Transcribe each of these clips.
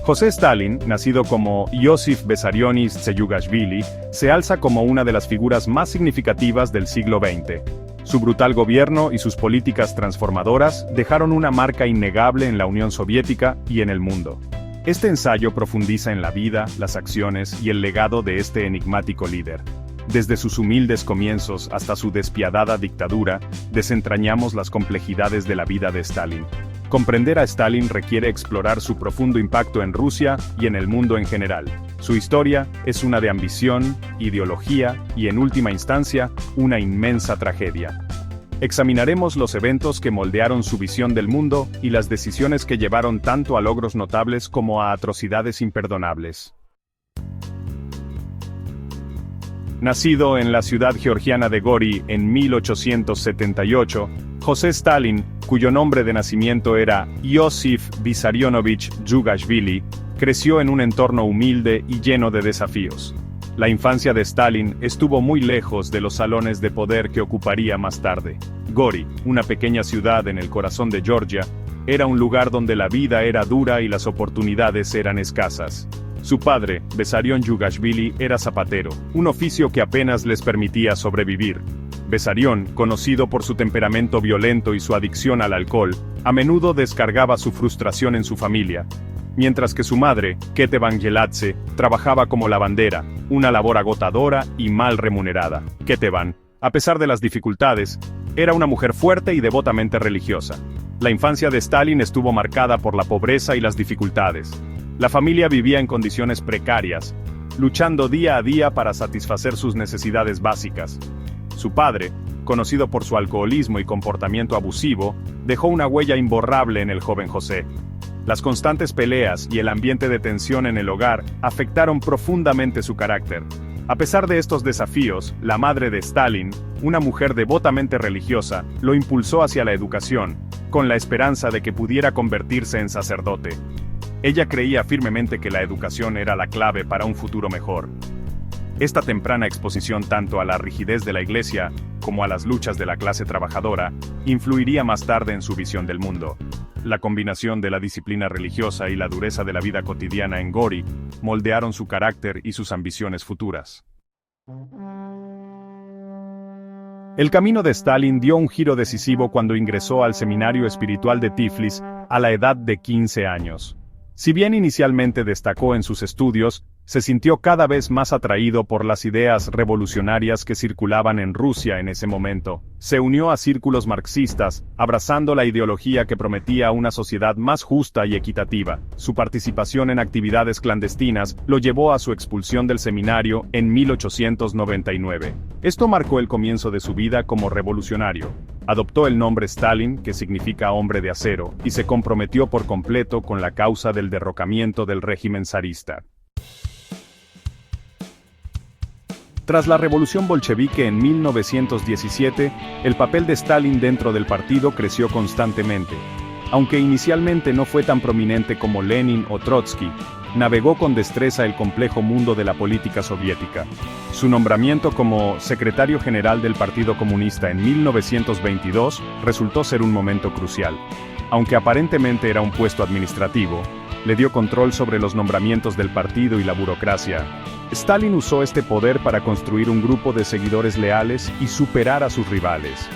José Stalin, nacido como Iosif Vissarionovich Zeyugashvili, se alza como una de las figuras más significativas del siglo XX. Su brutal gobierno y sus políticas transformadoras dejaron una marca innegable en la Unión Soviética y en el mundo. Este ensayo profundiza en la vida, las acciones y el legado de este enigmático líder. Desde sus humildes comienzos hasta su despiadada dictadura, desentrañamos las complejidades de la vida de Stalin. Comprender a Stalin requiere explorar su profundo impacto en Rusia y en el mundo en general. Su historia es una de ambición, ideología y, en última instancia, una inmensa tragedia. Examinaremos los eventos que moldearon su visión del mundo y las decisiones que llevaron tanto a logros notables como a atrocidades imperdonables. Nacido en la ciudad georgiana de Gori en 1878, José Stalin, cuyo nombre de nacimiento era Iosif Vissarionovich Djugashvili, creció en un entorno humilde y lleno de desafíos. La infancia de Stalin estuvo muy lejos de los salones de poder que ocuparía más tarde. Gori, una pequeña ciudad en el corazón de Georgia, era un lugar donde la vida era dura y las oportunidades eran escasas. Su padre, Vissarion Djugashvili, era zapatero, un oficio que apenas les permitía sobrevivir. Vissarion, conocido por su temperamento violento y su adicción al alcohol, a menudo descargaba su frustración en su familia, mientras que su madre, Kete Vangeladze, trabajaba como lavandera, una labor agotadora y mal remunerada. Ketevan, a pesar de las dificultades, era una mujer fuerte y devotamente religiosa. La infancia de Stalin estuvo marcada por la pobreza y las dificultades. La familia vivía en condiciones precarias, luchando día a día para satisfacer sus necesidades básicas. Su padre, conocido por su alcoholismo y comportamiento abusivo, dejó una huella imborrable en el joven José. Las constantes peleas y el ambiente de tensión en el hogar afectaron profundamente su carácter. A pesar de estos desafíos, la madre de Stalin, una mujer devotamente religiosa, lo impulsó hacia la educación, con la esperanza de que pudiera convertirse en sacerdote. Ella creía firmemente que la educación era la clave para un futuro mejor. Esta temprana exposición tanto a la rigidez de la Iglesia como a las luchas de la clase trabajadora influiría más tarde en su visión del mundo. La combinación de la disciplina religiosa y la dureza de la vida cotidiana en Gori moldearon su carácter y sus ambiciones futuras. El camino de Stalin dio un giro decisivo cuando ingresó al seminario espiritual de Tiflis a la edad de 15 años. Si bien inicialmente destacó en sus estudios, se sintió cada vez más atraído por las ideas revolucionarias que circulaban en Rusia en ese momento. Se unió a círculos marxistas, abrazando la ideología que prometía una sociedad más justa y equitativa. Su participación en actividades clandestinas lo llevó a su expulsión del seminario en 1899. Esto marcó el comienzo de su vida como revolucionario. Adoptó el nombre Stalin, que significa hombre de acero, y se comprometió por completo con la causa del derrocamiento del régimen zarista. Tras la revolución bolchevique en 1917, el papel de Stalin dentro del partido creció constantemente. Aunque inicialmente no fue tan prominente como Lenin o Trotsky, navegó con destreza el complejo mundo de la política soviética. Su nombramiento como secretario general del Partido Comunista en 1922 resultó ser un momento crucial. Aunque aparentemente era un puesto administrativo, le dio control sobre los nombramientos del partido y la burocracia. Stalin usó este poder para construir un grupo de seguidores leales y superar a sus rivales.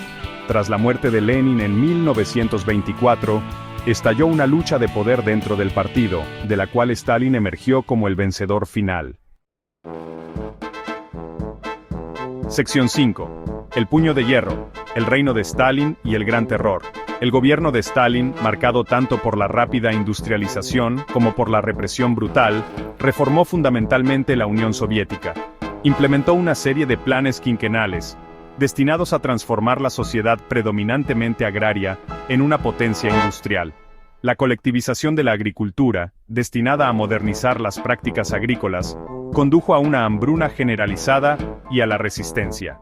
Tras la muerte de Lenin en 1924, estalló una lucha de poder dentro del partido, de la cual Stalin emergió como el vencedor final. Sección 5. El puño de hierro, el reino de Stalin y el gran terror. El gobierno de Stalin, marcado tanto por la rápida industrialización como por la represión brutal, reformó fundamentalmente la Unión Soviética. Implementó una serie de planes quinquenales, destinados a transformar la sociedad predominantemente agraria en una potencia industrial. La colectivización de la agricultura, destinada a modernizar las prácticas agrícolas, condujo a una hambruna generalizada y a la resistencia.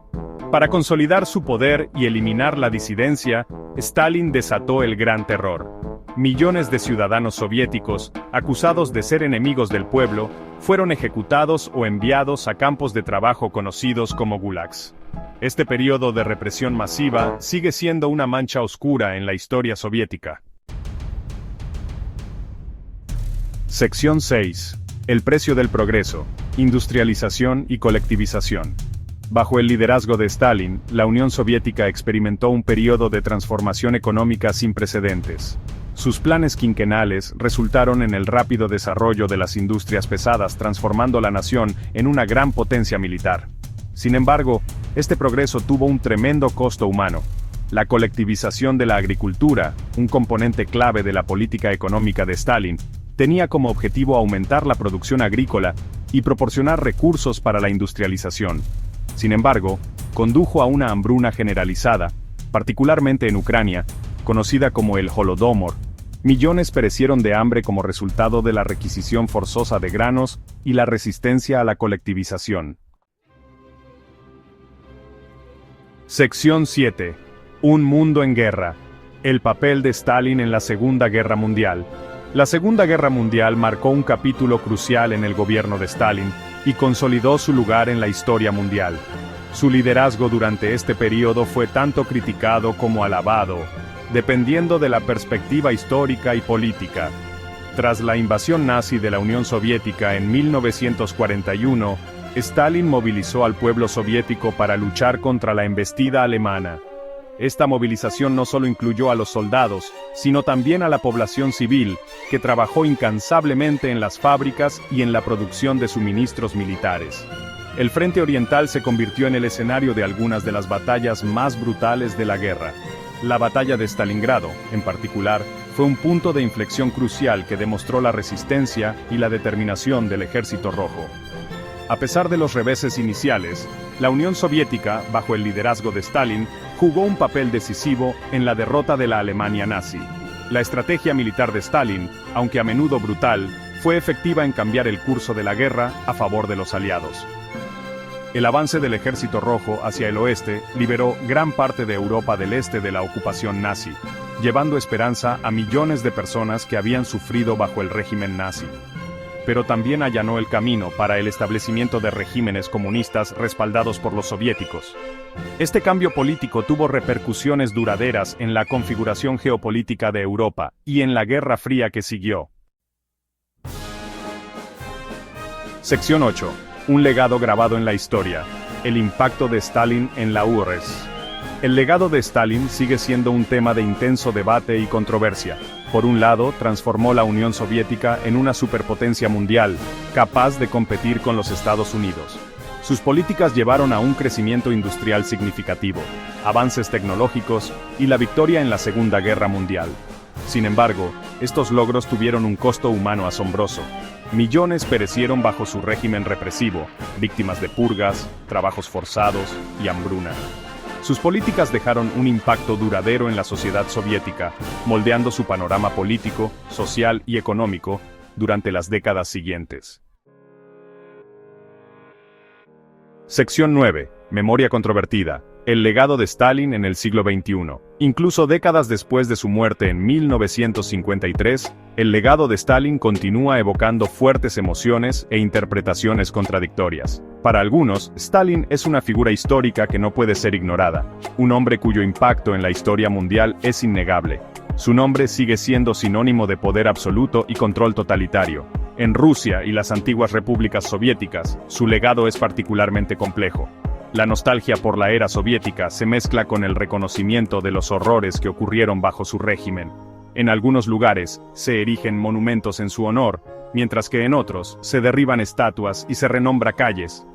Para consolidar su poder y eliminar la disidencia, Stalin desató el Gran Terror. Millones de ciudadanos soviéticos, acusados de ser enemigos del pueblo, fueron ejecutados o enviados a campos de trabajo conocidos como gulags. Este periodo de represión masiva sigue siendo una mancha oscura en la historia soviética. Sección 6. El precio del progreso, industrialización y colectivización. Bajo el liderazgo de Stalin, la Unión Soviética experimentó un periodo de transformación económica sin precedentes. Sus planes quinquenales resultaron en el rápido desarrollo de las industrias pesadas, transformando la nación en una gran potencia militar. Sin embargo, este progreso tuvo un tremendo costo humano. La colectivización de la agricultura, un componente clave de la política económica de Stalin, tenía como objetivo aumentar la producción agrícola y proporcionar recursos para la industrialización. Sin embargo, condujo a una hambruna generalizada, particularmente en Ucrania, conocida como el Holodomor. Millones perecieron de hambre como resultado de la requisición forzosa de granos y la resistencia a la colectivización. Sección 7. Un mundo en guerra. El papel de Stalin en la Segunda Guerra Mundial. La Segunda Guerra Mundial marcó un capítulo crucial en el gobierno de Stalin y consolidó su lugar en la historia mundial. Su liderazgo durante este periodo fue tanto criticado como alabado, dependiendo de la perspectiva histórica y política. Tras la invasión nazi de la Unión Soviética en 1941, Stalin movilizó al pueblo soviético para luchar contra la embestida alemana. Esta movilización no solo incluyó a los soldados, sino también a la población civil, que trabajó incansablemente en las fábricas y en la producción de suministros militares. El Frente Oriental se convirtió en el escenario de algunas de las batallas más brutales de la guerra. La batalla de Stalingrado, en particular, fue un punto de inflexión crucial que demostró la resistencia y la determinación del Ejército Rojo. A pesar de los reveses iniciales, la Unión Soviética, bajo el liderazgo de Stalin, jugó un papel decisivo en la derrota de la Alemania nazi. La estrategia militar de Stalin, aunque a menudo brutal, fue efectiva en cambiar el curso de la guerra a favor de los aliados. El avance del Ejército Rojo hacia el oeste liberó gran parte de Europa del este de la ocupación nazi, llevando esperanza a millones de personas que habían sufrido bajo el régimen nazi. Pero también allanó el camino para el establecimiento de regímenes comunistas respaldados por los soviéticos. Este cambio político tuvo repercusiones duraderas en la configuración geopolítica de Europa y en la Guerra Fría que siguió. Sección 8. Un legado grabado en la historia. El impacto de Stalin en la URSS. El legado de Stalin sigue siendo un tema de intenso debate y controversia. Por un lado, transformó la Unión Soviética en una superpotencia mundial, capaz de competir con los Estados Unidos. Sus políticas llevaron a un crecimiento industrial significativo, avances tecnológicos y la victoria en la Segunda Guerra Mundial. Sin embargo, estos logros tuvieron un costo humano asombroso. Millones perecieron bajo su régimen represivo, víctimas de purgas, trabajos forzados y hambruna. Sus políticas dejaron un impacto duradero en la sociedad soviética, moldeando su panorama político, social y económico durante las décadas siguientes. Sección 9. Memoria controvertida. El legado de Stalin en el siglo XXI. Incluso décadas después de su muerte en 1953, el legado de Stalin continúa evocando fuertes emociones e interpretaciones contradictorias. Para algunos, Stalin es una figura histórica que no puede ser ignorada, un hombre cuyo impacto en la historia mundial es innegable. Su nombre sigue siendo sinónimo de poder absoluto y control totalitario. En Rusia y las antiguas repúblicas soviéticas, su legado es particularmente complejo. La nostalgia por la era soviética se mezcla con el reconocimiento de los horrores que ocurrieron bajo su régimen. En algunos lugares, se erigen monumentos en su honor, mientras que en otros, se derriban estatuas y se renombra calles.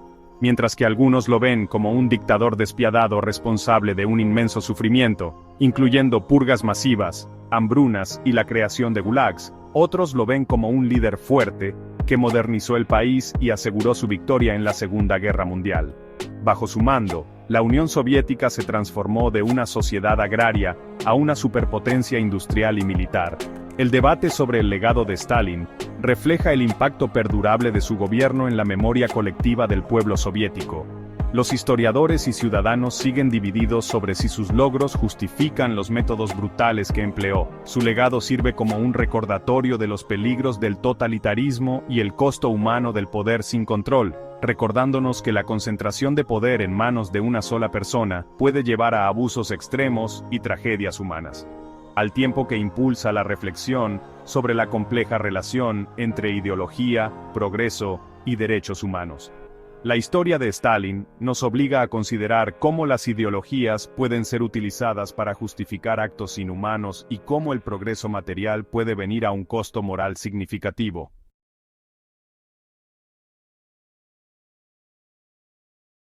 Mientras que algunos lo ven como un dictador despiadado responsable de un inmenso sufrimiento, incluyendo purgas masivas, hambrunas y la creación de gulags, otros lo ven como un líder fuerte, que modernizó el país y aseguró su victoria en la Segunda Guerra Mundial. Bajo su mando, la Unión Soviética se transformó de una sociedad agraria a una superpotencia industrial y militar. El debate sobre el legado de Stalin refleja el impacto perdurable de su gobierno en la memoria colectiva del pueblo soviético. Los historiadores y ciudadanos siguen divididos sobre si sus logros justifican los métodos brutales que empleó. Su legado sirve como un recordatorio de los peligros del totalitarismo y el costo humano del poder sin control, recordándonos que la concentración de poder en manos de una sola persona puede llevar a abusos extremos y tragedias humanas. al tiempo que impulsa la reflexión sobre la compleja relación entre ideología, progreso y derechos humanos. La historia de Stalin nos obliga a considerar cómo las ideologías pueden ser utilizadas para justificar actos inhumanos y cómo el progreso material puede venir a un costo moral significativo.